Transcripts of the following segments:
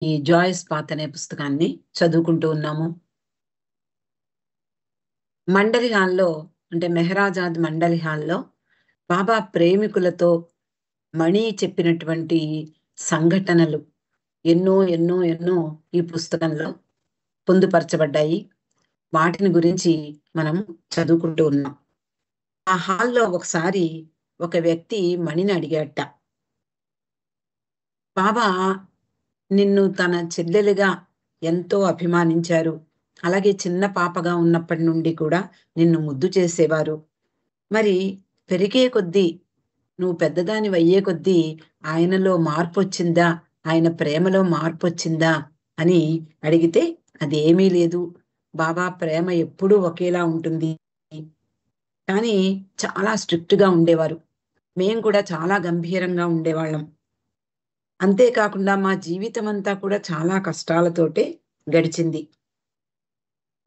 ఈ జాయిస్ పాత్ అనే పుస్తకాన్ని చదువుకుంటూ ఉన్నాము. మండలి హాల్లో అంటే మెహరాజాద్ మండలి హాల్లో బాబా ప్రేమికులతో మణి చెప్పినటువంటి సంఘటనలు ఎన్నో ఎన్నో ఎన్నో ఈ పుస్తకంలో పొందుపరచబడ్డాయి. వాటిని గురించి మనం చదువుకుంటూ ఉన్నాం. ఆ హాల్లో ఒకసారి ఒక వ్యక్తి మణిని అడిగాట, బాబా నిన్ను తన చెల్లెలుగా ఎంతో అభిమానించారు. అలాగే చిన్న పాపగా ఉన్నప్పటి నుండి కూడా నిన్ను ముద్దు చేసేవారు. మరి పెరిగే కొద్దీ నువ్వు పెద్దదానివి అయ్యే కొద్దీ ఆయనలో మార్పొచ్చిందా? ఆయన ప్రేమలో మార్పొచ్చిందా? అని అడిగితే అదేమీ లేదు. బాబా ప్రేమ ఎప్పుడూ ఒకేలా ఉంటుంది. కానీ చాలా స్ట్రిక్ట్‌గా ఉండేవారు. మేము కూడా చాలా గంభీరంగా ఉండేవాళ్ళం. అంతేకాకుండా మా జీవితమంతా కూడా చాలా కష్టాలతోటే గడిచింది.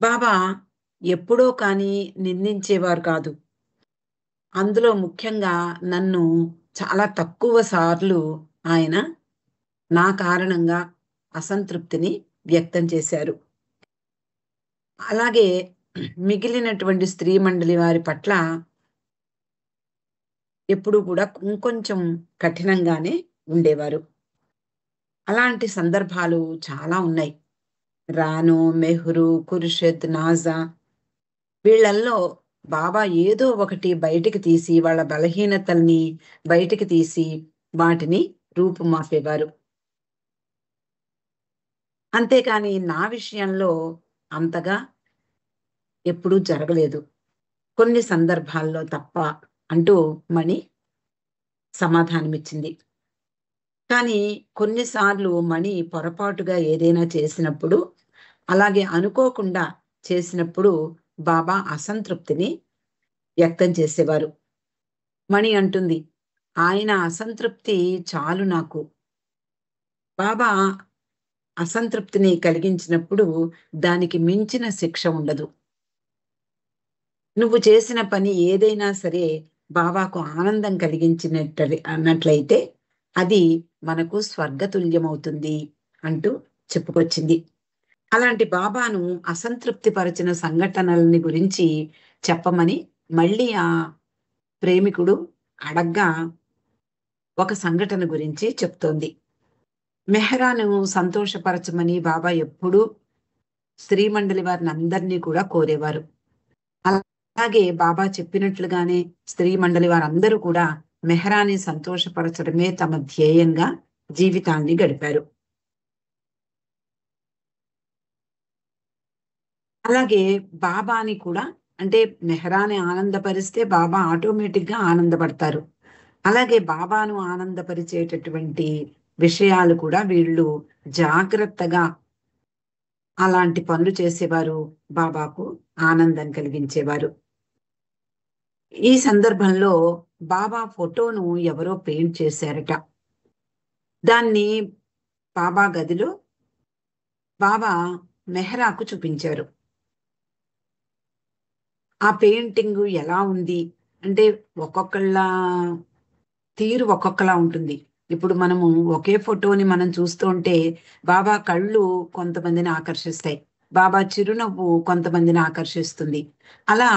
బాబా ఎప్పుడో కానీ నిందించేవారు కాదు. అందులో ముఖ్యంగా నన్ను చాలా తక్కువ సార్లు ఆయన నా కారణంగా అసంతృప్తిని వ్యక్తం చేశారు. అలాగే మిగిలినటువంటి స్త్రీ మండలి వారి పట్ల ఎప్పుడూ కూడా ఇంకొంచెం కఠినంగానే ఉండేవారు. అలాంటి సందర్భాలు చాలా ఉన్నాయి. రాను, మెహ్రూ, ఖుర్షిద్, నాజా వీళ్ళల్లో బాబా ఏదో ఒకటి బయటికి తీసి వాళ్ళ బలహీనతల్ని బయటికి తీసి వాటిని రూపుమాపేవారు. అంతేకాని నా విషయంలో అంతగా ఎప్పుడూ జరగలేదు. కొన్ని సందర్భాల్లో తప్ప అంటూ మణి సమాధానమిచ్చింది. కానీ కొన్నిసార్లు మణి పొరపాటుగా ఏదైనా చేసినప్పుడు, అలాగే అనుకోకుండా చేసినప్పుడు బాబా అసంతృప్తిని వ్యక్తం చేసేవారు. మణి అంటుంది, ఆయన అసంతృప్తి చాలు నాకు. బాబా అసంతృప్తిని కలిగించినప్పుడు దానికి మించిన శిక్ష ఉండదు. నువ్వు చేసిన పని ఏదైనా సరే బాబాకు ఆనందం అన్నట్లయితే అది మనకు స్వర్గతుల్యమవుతుంది అంటూ చెప్పుకొచ్చింది. అలాంటి బాబాను అసంతృప్తి పరిచిన సంఘటనలని గురించి చెప్పమని మళ్ళీ ఆ ప్రేమికుడు అడగ్గా ఒక సంఘటన గురించి చెప్తోంది. మెహరాను సంతోషపరచమని బాబా ఎప్పుడూ స్త్రీ మండలి వారిని అందరినీ కూడా కోరేవారు. అలాగే బాబా చెప్పినట్లుగానే స్త్రీ మండలి వారందరూ కూడా మెహరాని సంతోషపరచడమే తమ ధ్యేయంగా జీవితాన్ని గడిపారు. అలాగే బాబాని కూడా అంటే మెహరాని ఆనందపరిస్తే బాబా ఆటోమేటిక్‌గా ఆనందపడతారు. అలాగే బాబాను ఆనందపరిచేటటువంటి విషయాలు కూడా వీళ్ళు జాగ్రత్తగా అలాంటి పనులు చేసేవారు. బాబాకు ఆనందం కలిగించేవారు. ఈ సందర్భంలో బాబా ఫోటోను ఎవరో పెయింట్ చేశారట. దాన్ని బాబా గదిలో బాబా మెహరాకు చూపించారు. ఆ పెయింటింగు ఎలా ఉంది అంటే ఒక్కొక్కళ్ళ తీరు ఒక్కొక్కలా ఉంటుంది. ఇప్పుడు మనము ఒకే ఫోటోని మనం చూస్తూ ఉంటే బాబా కళ్ళు కొంతమందిని ఆకర్షిస్తాయి. బాబా చిరునవ్వు కొంతమందిని ఆకర్షిస్తుంది. అలా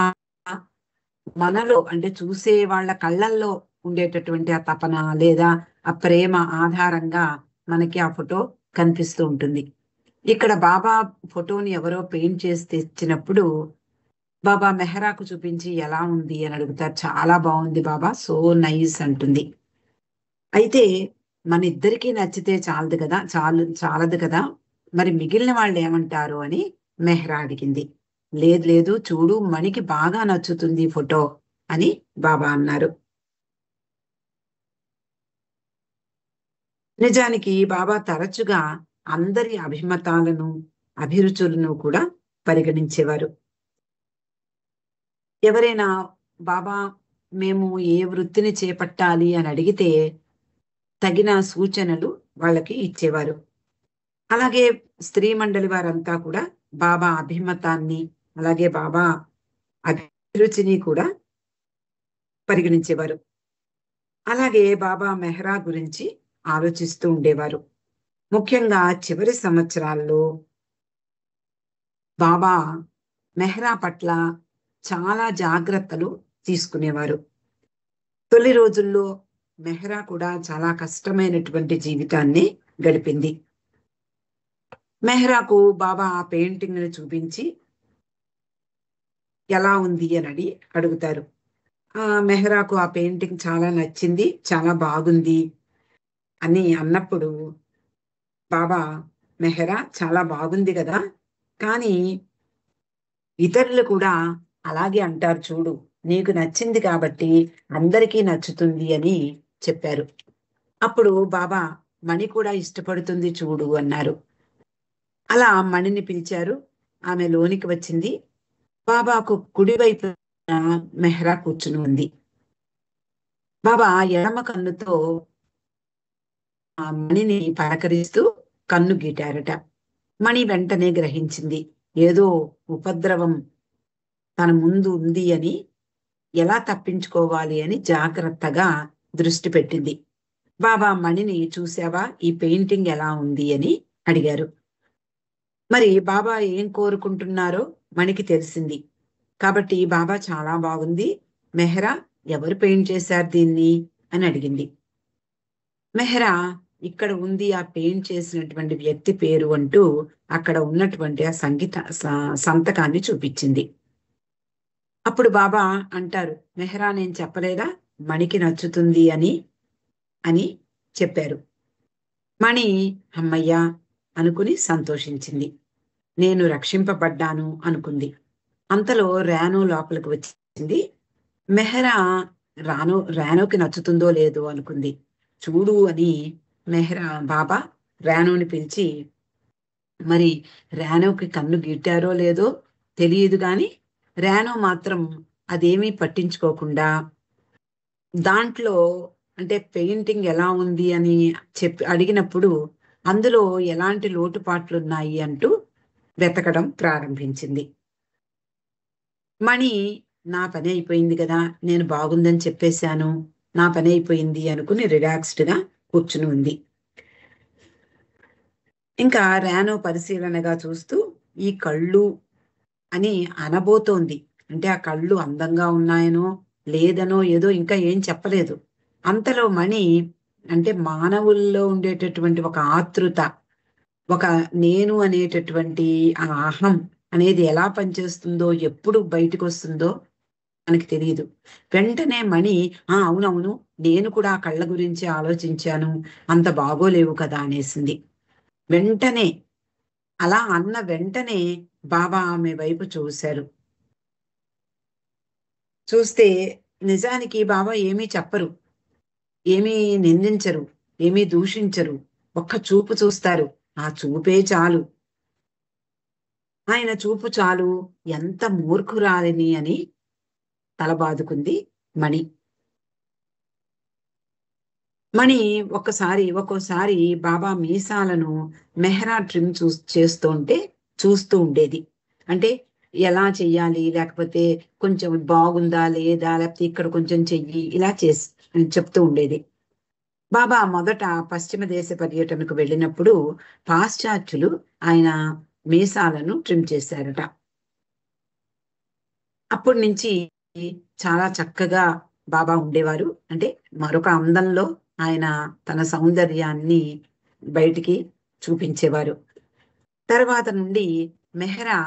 మనలో అంటే చూసే వాళ్ళ కళ్ళల్లో ఉండేటటువంటి ఆ తపన లేదా ఆ ప్రేమ ఆధారంగా మనకి ఆ ఫోటో కనిపిస్తూ ఉంటుంది. ఇక్కడ బాబా ఫోటోని ఎవరో పెయింట్ చేసి తెచ్చినప్పుడు బాబా మెహరాకు చూపించి ఎలా ఉంది అని అడుగుతారు. చాలా బాగుంది బాబా, సో నైస్ అంటుంది. అయితే మన ఇద్దరికీ నచ్చితే చాలదు కదా, మరి మిగిలిన వాళ్ళు ఏమంటారు అని మెహ్రా అడిగింది. లేదు లేదు, చూడు మణికి బాగా నచ్చుతుంది ఫోటో అని బాబా అన్నారు. నిజానికి బాబా తరచుగా అందరి అభిమతాలను అభిరుచులను కూడా పరిగణించేవారు. ఎవరైనా బాబా మేము ఏ వృత్తిని చేపట్టాలి అని అడిగితే తగిన సూచనలు వాళ్ళకి ఇచ్చేవారు. అలాగే స్త్రీ మండలి వారంతా కూడా బాబా అభిమతాన్ని అలాగే బాబా అభిరుచిని కూడా పరిగణించేవారు. అలాగే బాబా మెహ్రా గురించి ఆలోచిస్తూ ఉండేవారు. ముఖ్యంగా చివరి సంవత్సరాల్లో బాబా మెహ్రా పట్ల చాలా జాగ్రత్తలు తీసుకునేవారు. తొలి రోజుల్లో మెహ్రా కూడా చాలా కష్టమైనటువంటి జీవితాన్ని గడిపింది. మెహ్రాకు బాబా ఆ పెయింటింగ్ ని చూపించి ఎలా ఉంది అని అడుగుతారు. మెహ్రాకు ఆ పెయింటింగ్ చాలా నచ్చింది, చాలా బాగుంది అని అన్నప్పుడు బాబా, మెహ్రా చాలా బాగుంది కదా, కానీ ఇతరులు కూడా అలాగే అంటారు చూడు, నీకు నచ్చింది కాబట్టి అందరికీ నచ్చుతుంది అని చెప్పారు. అప్పుడు బాబా, మణి కూడా ఇష్టపడుతుంది చూడు అన్నారు. అలా మణిని పిలిచారు. ఆమె లోనికి వచ్చింది. బాబాకు కుడివైపు మెహ్రా కూర్చుని ఉంది. బాబా ఎడమ కన్నుతో ఆ మణిని పలకరిస్తూ కన్ను గీటారట. మణి వెంటనే గ్రహించింది, ఏదో ఉపద్రవం తన ముందు ఉంది అని, ఎలా తప్పించుకోవాలి అని జాగ్రత్తగా దృష్టి పెట్టింది. బాబా మణిని చూసావా, ఈ పెయింటింగ్ ఎలా ఉంది అని అడిగారు. మరి బాబా ఏం కోరుకుంటున్నారో మణికి తెలిసింది. కాబట్టి బాబా, చాలా బాగుంది, మెహ్రా ఎవరు పెయింట్ చేశారు దీన్ని అని అడిగింది. మెహ్రా, ఇక్కడ ఉంది ఆ పెయింట్ చేసినటువంటి వ్యక్తి పేరు అంటూ అక్కడ ఉన్నటువంటి ఆ సంతకాన్ని చూపించింది. అప్పుడు బాబా అంటారు, మెహ్రా నేను చెప్పలేదా మణికి నచ్చుతుంది అని అని చెప్పారు. మణి అమ్మయ్యా అనుకుని సంతోషించింది. నేను రక్షింపబడ్డాను అనుకుంది. అంతలో రాను లోపలికి వచ్చింది. మెహ్రా రానుకి నచ్చుతుందో లేదో అనుకుంది. చూడు అని బాబా రానుని పిలిచి, మరి రానుకి కన్ను గిట్టారో లేదో తెలియదు గాని రాను మాత్రం అదేమీ పట్టించుకోకుండా దాంట్లో, అంటే పెయింటింగ్ ఎలా ఉంది అని అడిగినప్పుడు అందులో ఎలాంటి లోటుపాట్లు ఉన్నాయి అంటూ వెతకడం ప్రారంభించింది. మణి, నా పని అయిపోయింది కదా, నేను బాగుందని చెప్పేశాను, నా పని అయిపోయింది అనుకుని రిలాక్స్డ్ గా కూర్చుని ఉంది. ఇంకా రాను పరిశీలనగా చూస్తూ ఈ కళ్ళు అని అనబోతోంది. అంటే ఆ కళ్ళు అందంగా ఉన్నాయనో లేదనో ఏదో ఇంకా ఏం చెప్పలేదు. అంతలో మణి, అంటే మానవుల్లో ఉండేటటువంటి ఒక ఆతృత, ఒక నేను అనేటటువంటి ఆ అహం అనేది ఎలా పనిచేస్తుందో, ఎప్పుడు బయటకు వస్తుందో మనకి తెలియదు. వెంటనే మణి, అవునవును, నేను కూడా ఆ కళ్ళ గురించి ఆలోచించాను, అంత బాగోలేవు కదా అనేసింది. వెంటనే అలా అన్న వెంటనే బాబా ఆమె వైపు చూశారు. చూస్తే నిజానికి బాబా ఏమీ చెప్పరు, ఏమీ నిందించరు, ఏమీ దూషించరు. ఒక్క చూపు చూస్తారు. ఆ చూపే చాలు, ఆయన చూపు చాలు, ఎంత మూర్ఖురాలిని అని తలబాదుకుంది మణి. మణి ఒక్కోసారి బాబా మీసాలను మెహ్రా ట్రిమ్ చూస్తూ ఉండేది. అంటే ఎలా చెయ్యాలి, లేకపోతే కొంచెం బాగుందా లేదా, లేకపోతే ఇక్కడ కొంచెం చెయ్యి, ఇలా చెప్తూ ఉండేది. బాబా మొదట పశ్చిమ దేశ పర్యటనకు వెళ్ళినప్పుడు పాశ్చాత్యులు ఆయన మీసాలను ట్రిమ్ చేశారట. అప్పటి నుంచి చాలా చక్కగా బాబా ఉండేవారు. అంటే మరొక అందంలో ఆయన తన సౌందర్యాన్ని బయటికి చూపించేవారు. తర్వాత నుండి మెహ్రా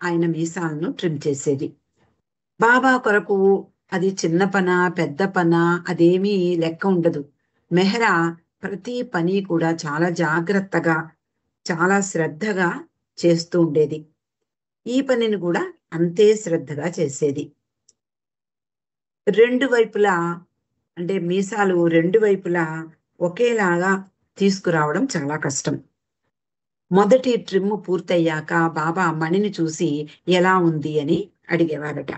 ఆయన మీసాలను ట్రిమ్ చేసేది. బాబా కొరకు అది చిన్న పన పెద్ద పన అదేమీ లెక్క ఉండదు. మెహ్రా ప్రతి పని కూడా చాలా జాగ్రత్తగా, చాలా శ్రద్ధగా చేస్తూ ఉండేది. ఈ పనిని కూడా అంతే శ్రద్ధగా చేసేది. రెండు వైపులా, అంటే మీసాలు రెండు వైపులా ఒకేలాగా తీసుకురావడం చాలా కష్టం. మొదటి ట్రిమ్ పూర్తయ్యాక బాబా మణిని చూసి ఎలా ఉంది అని అడిగేవారట.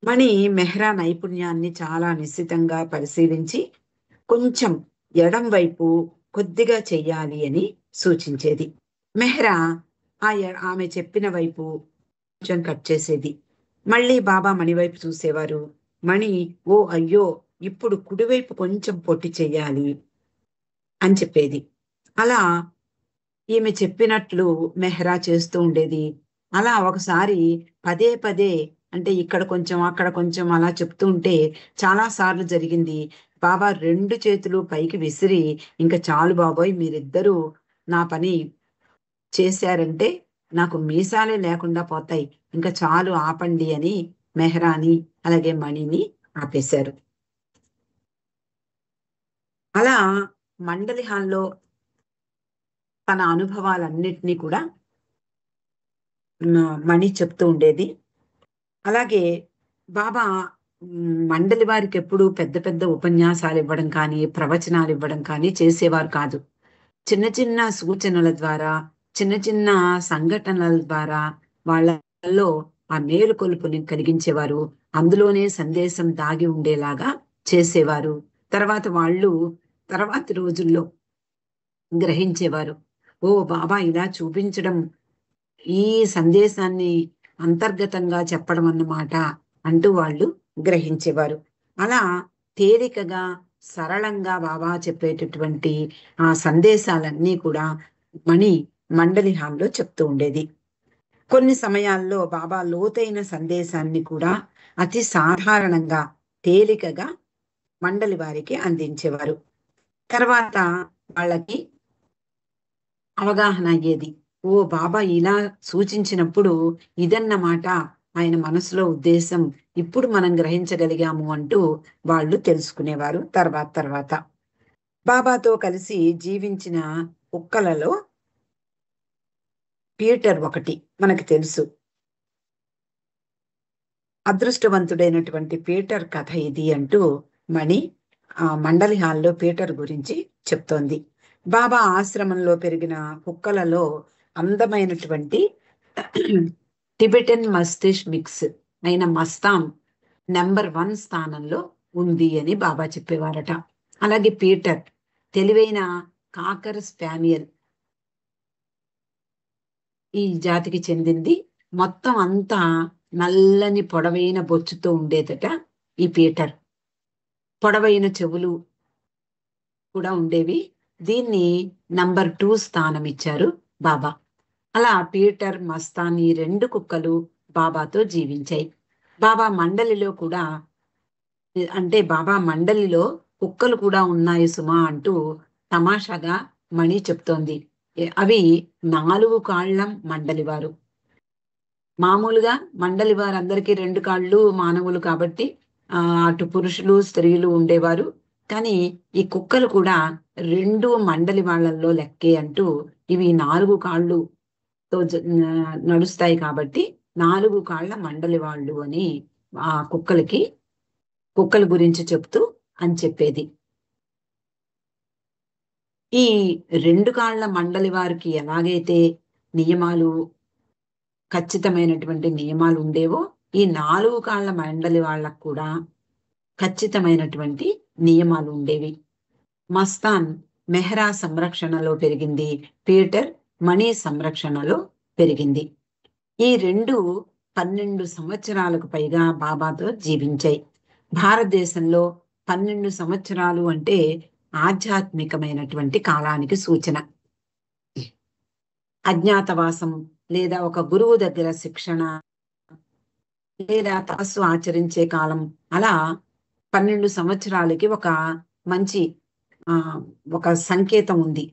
మణి మెహ్రా నైపుణ్యాన్ని చాలా నిశ్చితంగా పరిశీలించి కొంచెం ఎడం వైపు కొద్దిగా చెయ్యాలి అని సూచించేది. మెహ్రా ఆమె చెప్పిన వైపు కొంచెం కట్ చేసేది. మళ్ళీ బాబా మణి వైపు చూసేవారు. మణి, ఓ అయ్యో, ఇప్పుడు కుడివైపు కొంచెం పొట్టి చెయ్యాలి అని చెప్పేది. అలా ఈమె చెప్పినట్లు మెహ్రా చేస్తూ ఉండేది. అలా ఒకసారి పదే పదే, అంటే ఇక్కడ కొంచెం అక్కడ కొంచెం అలా చెప్తూ ఉంటే చాలా సార్లు జరిగింది. బాబా 2 చేతులు పైకి విసిరి, ఇంక చాలు బాబోయ్, మీరిద్దరూ నా పని చేశారంటే నాకు మీసాలే లేకుండా పోతాయి, ఇంకా చాలు ఆపండి అని మెహ్రాని అలాగే మణిని ఆపేశారు. అలా మండలి హాల్లో తన అనుభవాలన్నిటినీ కూడా మణి చెప్తూ ఉండేది. అలాగే బాబా మండలి వారికి ఎప్పుడు పెద్ద పెద్ద ఉపన్యాసాలు ఇవ్వడం కానీ, ప్రవచనాలు ఇవ్వడం కానీ చేసేవారు కాదు. చిన్న చిన్న సూచనల ద్వారా, చిన్న చిన్న సంఘటనల ద్వారా వాళ్ళలో ఆ మేలుకొలుపుని కలిగించేవారు. అందులోనే సందేశం దాగి ఉండేలాగా చేసేవారు. తర్వాత వాళ్ళు తర్వాతి రోజుల్లో గ్రహించేవారు. ఓ బాబా ఇలా చూపించడం, ఈ సందేశాన్ని అంతర్గతంగా చెప్పడం అన్నమాట అంటూ వాళ్ళు గ్రహించేవారు. అలా తేలికగా, సరళంగా బాబా చెప్పేటటువంటి ఆ సందేశాలన్నీ కూడా మణి మండలి హాల్లో చెప్తూ ఉండేది. కొన్ని సమయాల్లో బాబా లోతైన సందేశాన్ని కూడా అతి సాధారణంగా, తేలికగా మండలి వారికి అందించేవారు. తర్వాత వాళ్ళకి అవగాహన అయ్యేది. ఓ బాబా ఇలా సూచించినప్పుడు ఇదన్నమాట ఆయన మనసులో ఉద్దేశం, ఇప్పుడు మనం గ్రహించగలిగాము అంటూ వాళ్ళు తెలుసుకునేవారు తర్వాత తర్వాత. బాబాతో కలిసి జీవించిన కుక్కలలో పీటర్ ఒకటి మనకు తెలుసు. అదృష్టవంతుడైనటువంటి పీటర్ కథ ఇది అంటూ మణి మండలి హాల్లో పీటర్ గురించి చెప్తోంది. బాబా ఆశ్రమంలో పెరిగిన కుక్కలలో అందమైనటువంటి టిబెటన్ మస్టిష్ మిక్స్ అయిన మస్తాన్ నెంబర్ 1 స్థానంలో ఉంది అని బాబా చెప్పేవారట. అలాగే పీటర్ తెలివైన కాకర్ స్పానియల్ ఈ జాతికి చెందింది. మొత్తం అంతా నల్లని పొడవైన బొచ్చుతో ఉండేదట ఈ పీటర్. పొడవైన చెవులు కూడా ఉండేవి. దీన్ని నంబర్ 2 స్థానం ఇచ్చారు బాబా. అలా పీటర్, మస్తాన్ ఈ 2 కుక్కలు బాబాతో జీవించాయి. బాబా మండలిలో కూడా, అంటే బాబా మండలిలో కుక్కలు కూడా ఉన్నాయి సుమా అంటూ తమాషాగా మణి చెప్తోంది. అవి 4 కాళ్ళ మండలివారు. మామూలుగా మండలి వారందరికీ 2 కాళ్ళు మానవులు కాబట్టి అటు పురుషులు స్త్రీలు ఉండేవారు. కానీ ఈ కుక్కలు కూడా 2 మండలి వాళ్ళల్లో లెక్కే అంటూ ఇవి 4 కాళ్ళుతో నడుస్తాయి కాబట్టి 4 కాళ్ళ మండలి వాళ్ళు అని ఆ కుక్కల గురించి చెప్తూ అని చెప్పేది. ఈ 2 కాళ్ళ మండలి వారికి ఎలాగైతే నియమాలు, ఖచ్చితమైనటువంటి నియమాలు ఉండేవో, ఈ 4 కాళ్ళ మండలి వాళ్ళకు కూడా ఖచ్చితమైనటువంటి నియమాలు ఉండేవి. మస్తాన్ మెహ్రా సంరక్షణలో పెరిగింది. పీటర్ మణి సంరక్షణలో పెరిగింది. ఈ 2 12 సంవత్సరాలకు పైగా బాబాతో జీవించాయి. భారతదేశంలో 12 సంవత్సరాలు అంటే ఆధ్యాత్మికమైనటువంటి కాలానికి సూచన. అజ్ఞాతవాసం లేదా ఒక గురువు దగ్గర శిక్షణ లేదా తపస్సు ఆచరించే కాలం, అలా 12 సంవత్సరాలకి ఒక మంచి ఒక సంకేతం ఉంది.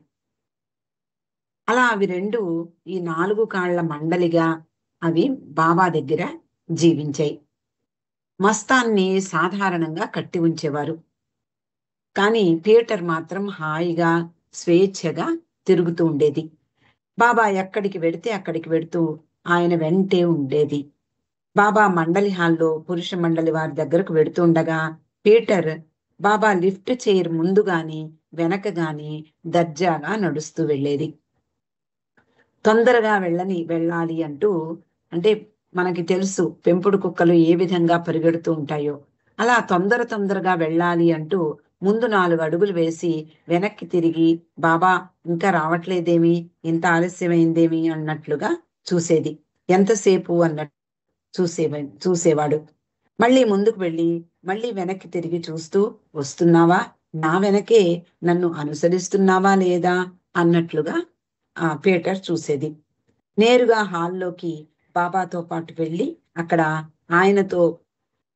అలా అవి 2 ఈ 4 కాళ్ళ మండలిగా అవి బాబా దగ్గర జీవించాయి. మస్తాన్ని సాధారణంగా కట్టి ఉంచేవారు. కానీ పీటర్ మాత్రం హాయిగా, స్వేచ్ఛగా తిరుగుతూ ఉండేది. బాబా ఎక్కడికి వెడితే అక్కడికి వెడుతూ ఆయన వెంటే ఉండేది. బాబా మండలి హాల్లో పురుష మండలి వారి దగ్గరకు వెడుతూ ఉండగా పీటర్ బాబా లిఫ్ట్ చైర్ ముందు గాని వెనక గాని దర్జాగా నడుస్తూ వెళ్ళేది. తొందరగా వెళ్ళాలి అంటూ, అంటే మనకి తెలుసు పెంపుడు కుక్కలు ఏ విధంగా పరిగెడుతూ ఉంటాయో, అలా తొందరగా వెళ్ళాలి అంటూ ముందు 4 అడుగులు వేసి వెనక్కి తిరిగి బాబా ఇంకా రావట్లేదేమి, ఇంత ఆలస్యమైందేమి అన్నట్లుగా చూసేది. ఎంతసేపు అన్నట్టు చూసేవాడు. మళ్ళీ ముందుకు వెళ్ళి మళ్ళీ వెనక్కి తిరిగి చూస్తూ, వస్తున్నావా, నా వెనకే నన్ను అనుసరిస్తున్నావా లేదా అన్నట్లుగా పీటర్ చూసేది. నేరుగా హాల్లోకి బాబాతో పాటు వెళ్ళి అక్కడ ఆయనతో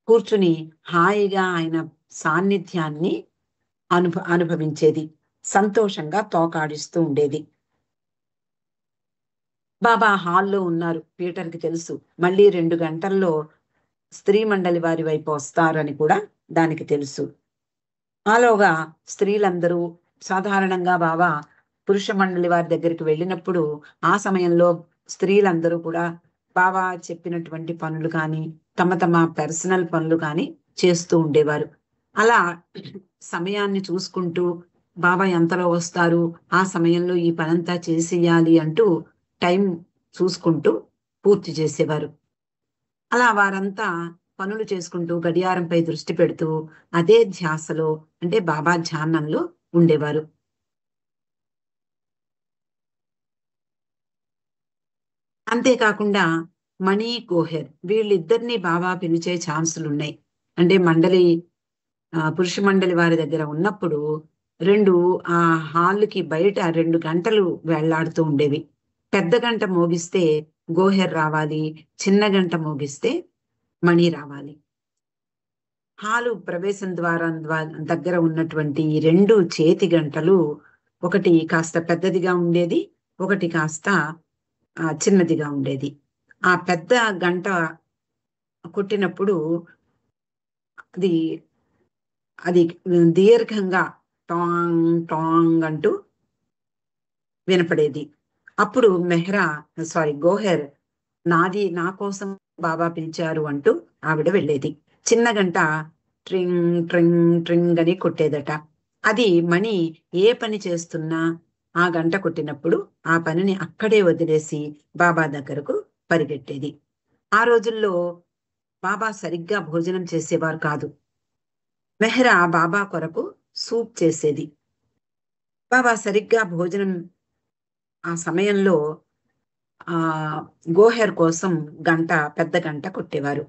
కూర్చుని హాయిగా ఆయన సాన్నిధ్యాన్ని అనుభవించేది. సంతోషంగా తోకాడిస్తూ ఉండేది. బాబా హాల్లో ఉన్నారు, పీటర్కి తెలుసు. మళ్ళీ 2 గంటల్లో స్త్రీ మండలి వారి వైపు వస్తారని కూడా దానికి తెలుసు. ఆలోగా స్త్రీలందరూ సాధారణంగా బాబా పురుష మండలి వారి దగ్గరికి వెళ్ళినప్పుడు ఆ సమయంలో స్త్రీలందరూ కూడా బాబా చెప్పినటువంటి పనులు కానీ తమ తమ పర్సనల్ పనులు కానీ చేస్తూ ఉండేవారు. అలా సమయాన్ని చూసుకుంటూ బాబా ఎంతలో వస్తారు, ఆ సమయంలో ఈ పనంతా చేసేయాలి అంటూ టైం చూసుకుంటూ పూర్తి చేసేవారు. అలా వారంతా పనులు చేసుకుంటూ గడియారంపై దృష్టి పెడుతూ అదే ధ్యాసలో అంటే బాబా ధ్యానంలో ఉండేవారు. అంతేకాకుండా మణి, గోహెర్ వీళ్ళిద్దరినీ బాబా పిలిచే ఛాన్సులున్నాయి. అంటే మండలి పురుష మండలి వారి దగ్గర ఉన్నప్పుడు 2 ఆ హాల్‌కి బయట 2 గంటలు వేళ్లాడుతూ ఉండేవి. పెద్ద గంట మోగిస్తే గోహెర్ రావాలి, చిన్న గంట మోగిస్తే మణి రావాలి. హాలు ప్రవేశం ద్వారం దగ్గర ఉన్నటువంటి ఈ 2 చేతి గంటలు ఒకటి కాస్త పెద్దదిగా ఉండేది, ఒకటి కాస్త చిన్నదిగా ఉండేది. ఆ పెద్ద గంట కొట్టినప్పుడు అది అది దీర్ఘంగా టాంగ్ టాంగ్ అంటూ వినపడేది. అప్పుడు గోహెర్ నాది, నా కోసం బాబా పిలిచారు అంటూ ఆవిడ వెళ్ళేది. చిన్న గంట ట్రింగ్ ట్రింగ్ ట్రింగ్ అని కొట్టేదట. అది మణి ఏ పని చేస్తున్నా ఆ గంట కొట్టినప్పుడు ఆ పనిని అక్కడే వదిలేసి బాబా దగ్గరకు పరిగెట్టేది. ఆ రోజుల్లో బాబా సరిగ్గా భోజనం చేసేవారు కాదు. మెహ్రా బాబా కొరకు సూప్ చేసేది. బాబా సరిగ్గా భోజనం ఆ సమయంలో ఆ గోహెర్ కోసం పెద్ద గంట కొట్టేవారు.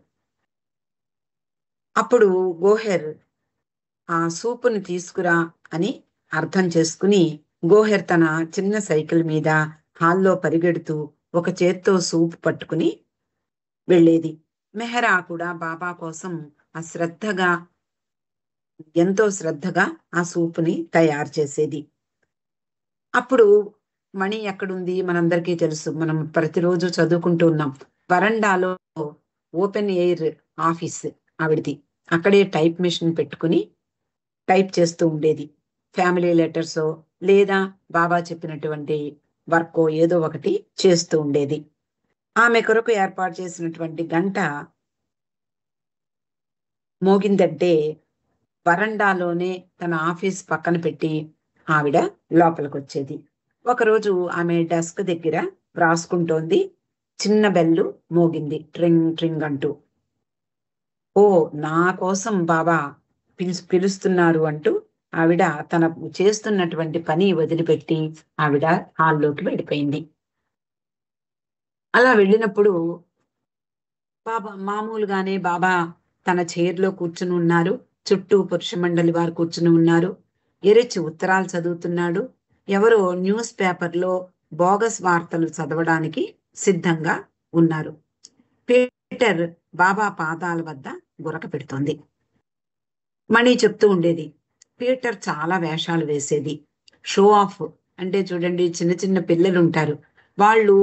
అప్పుడు గోహెర్ ఆ సూపుని తీసుకురా అని అర్థం చేసుకుని గోహెర్ తన చిన్న సైకిల్ మీద హాల్లో పరిగెడుతూ ఒక చేత్తో సూప్ పట్టుకుని వెళ్ళేది. మెహరా కూడా బాబా కోసం ఎంతో శ్రద్ధగా ఆ సూపుని తయారు చేసేది. అప్పుడు మణి ఎక్కడుంది మనందరికీ తెలుసు. మనం ప్రతిరోజు చదువుకుంటూ ఉన్నాం. వరండాలో ఓపెన్ ఎయిర్ ఆఫీస్ ఆవిడది. అక్కడే టైప్ మిషన్ పెట్టుకుని టైప్ చేస్తూ ఉండేది. ఫ్యామిలీ లెటర్సో లేదా బాబా చెప్పినటువంటి వర్కో ఏదో ఒకటి చేస్తూ ఉండేది. ఆమె కొరకు ఏర్పాటు చేసినటువంటి గంట మోగిందంటే వరండాలోనే తన ఆఫీస్ పక్కన పెట్టి ఆవిడ లోపలికొచ్చేది. ఒకరోజు ఆమె డెస్క్ దగ్గర వ్రాసుకుంటోంది. చిన్న బెల్లు మోగింది ట్రింగ్ ట్రింగ్ అంటూ. ఓ, నా కోసం బాబా పిలుస్తున్నారు అంటూ ఆవిడ తన చేస్తున్నటువంటి పని వదిలిపెట్టి ఆవిడ హాల్లోకి వెళ్ళిపోయింది. అలా వెళ్ళినప్పుడు మామూలుగానే బాబా తన చైర్లో కూర్చుని ఉన్నారు. చుట్టూ పురుష మండలి వారు కూర్చుని ఉన్నారు. ఎరిచి ఉత్తరాలు చదువుతున్నాడు. ఎవరో న్యూస్ పేపర్లో బోగస్ వార్తలు చదవడానికి సిద్ధంగా ఉన్నారు. పీటర్ బాబా పాదాల వద్ద గురక పెడుతోంది. మణి చెప్తూ ఉండేది, పీటర్ చాలా వేషాలు వేసేది. షో ఆఫ్ అంటే చూడండి, చిన్న చిన్న పిల్లలు ఉంటారు, వాళ్ళు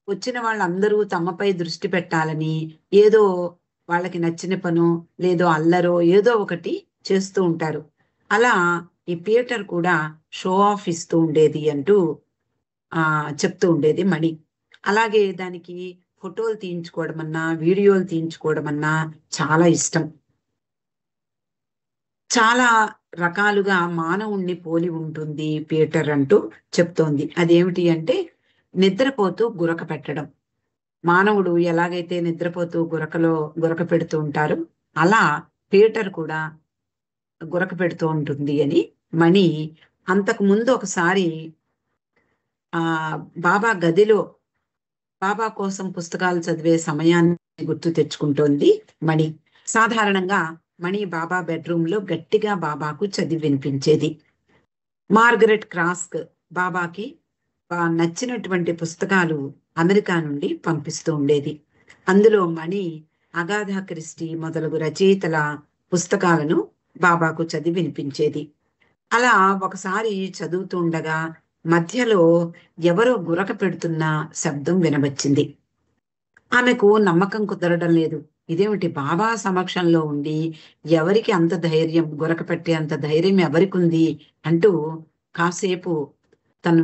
వచ్చిన వాళ్ళందరూ తమపై దృష్టి పెట్టాలని ఏదో వాళ్ళకి నచ్చిన పనో లేదో అల్లరో ఏదో ఒకటి చేస్తూ ఉంటారు. అలా ఈ పీటర్ కూడా షో ఆఫ్ ఇస్తూ ఉండేది అంటూ చెప్తూ ఉండేది మణి. అలాగే దానికి ఫోటోలు తీయించుకోవడం అన్నా వీడియోలు తీయించుకోవడం అన్నా చాలా ఇష్టం. చాలా రకాలుగా మానవుణ్ణి పోలి ఉంటుంది పీటర్ అంటూ చెప్తోంది. అదేమిటి అంటే నిద్రపోతూ గురక పెట్టడం. మానవుడు ఎలాగైతే నిద్రపోతూ గురక పెడుతూ ఉంటారో అలా పీటర్ కూడా గురక పెడుతూ ఉంటుంది అని మణి అంతకు ముందు ఒకసారి ఆ బాబా గదిలో బాబా కోసం పుస్తకాలు చదివే సమయాన్ని గుర్తు తెచ్చుకుంటోంది మణి. సాధారణంగా మణి బాబా బెడ్రూమ్ లో గట్టిగా బాబాకు చదివి వినిపించేది. మార్గరెట్ క్రాస్క్ బాబాకి నచ్చినటువంటి పుస్తకాలు అమెరికా నుండి పంపిస్తూ ఉండేది. అందులో మణి అగాధా క్రిస్టీ మొదలగు రచయితల పుస్తకాలను బాబాకు చదివి వినిపించేది. అలా ఒకసారి చదువుతూ ఉండగా మధ్యలో ఎవరో గురక పెడుతున్న శబ్దం వినవచ్చింది. ఆమెకు నమ్మకం కుదరడం లేదు. ఇదేమిటి, బాబా సమక్షంలో ఉండి ఎవరికి అంత ధైర్యం, గురక పెట్టే అంత ధైర్యం ఎవరికుంది అంటూ కాసేపు తను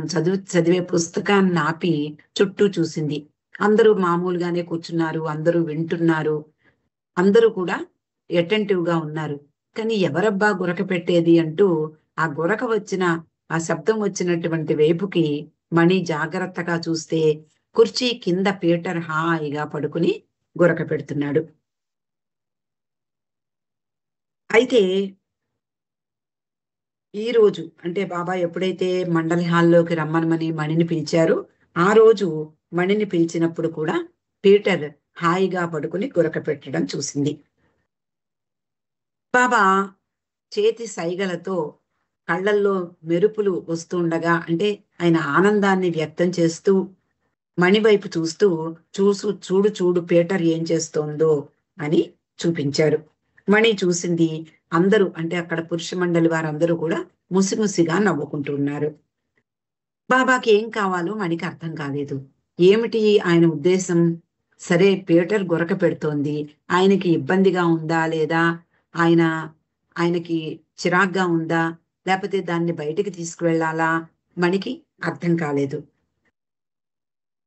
చదివే పుస్తకాన్ని ఆపి చుట్టూ చూసింది. అందరూ మామూలుగానే కూర్చున్నారు, అందరూ వింటున్నారు, అందరూ కూడా అటెంటివ్ గా ఉన్నారు. కానీ ఎవరబ్బా గురక పెట్టేది అంటూ ఆ గురక వచ్చిన, ఆ శబ్దం వచ్చినటువంటి వైపుకి మణి జాగ్రత్తగా చూస్తే కుర్చీ కింద పీటర్ హాయిగా పడుకుని గురక పెడుతున్నాడు. అయితే ఈ రోజు అంటే బాబా ఎప్పుడైతే మండలి హాల్లోకి రమ్మనమని మణిని పిలిచారో ఆ రోజు మణిని పిలిచినప్పుడు కూడా పీటర్ హాయిగా పడుకుని గురక పెట్టడం చూసింది. బాబా చేతి సైగలతో కళ్ళల్లో మెరుపులు వస్తుండగా, అంటే ఆయన ఆనందాన్ని వ్యక్తం చేస్తూ మణి వైపు చూస్తూ చూడు చూడు పీటర్ ఏం చేస్తోందో అని చూపించారు. మణి చూసింది. అందరూ అంటే అక్కడ పురుష మండలి వారందరూ కూడా ముసిముసిగా నవ్వుకుంటున్నారు. బాబాకి ఏం కావాలో మణికి అర్థం కాలేదు. ఏమిటి ఆయన ఉద్దేశం? సరే, పీటర్ గురక పెడుతోంది, ఆయనకి ఇబ్బందిగా ఉందా లేదా, ఆయనకి చిరాగ్గా ఉందా, లేకపోతే దాన్ని బయటికి తీసుకువెళ్ళాలా, మణికి అర్థం కాలేదు.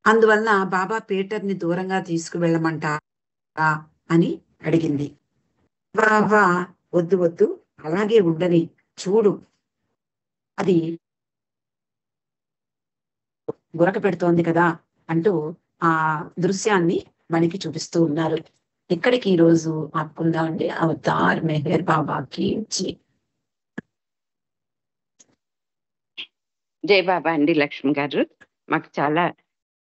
అందువలన బాబా పీటర్ని దూరంగా తీసుకువెళ్ళమంటారా అని అడిగింది. బాబా వద్దు వద్దు, అలాగే ఉండని, చూడు అది గురక పెడుతోంది కదా అంటూ ఆ దృశ్యాన్ని మనకి చూపిస్తూ ఉన్నారు. ఇక్కడికి ఈ రోజు ఆపుకుందామండి. అవతార్ మెహర్ బాబాకి జై బాబా అండి లక్ష్మి గారు. మాకు చాలా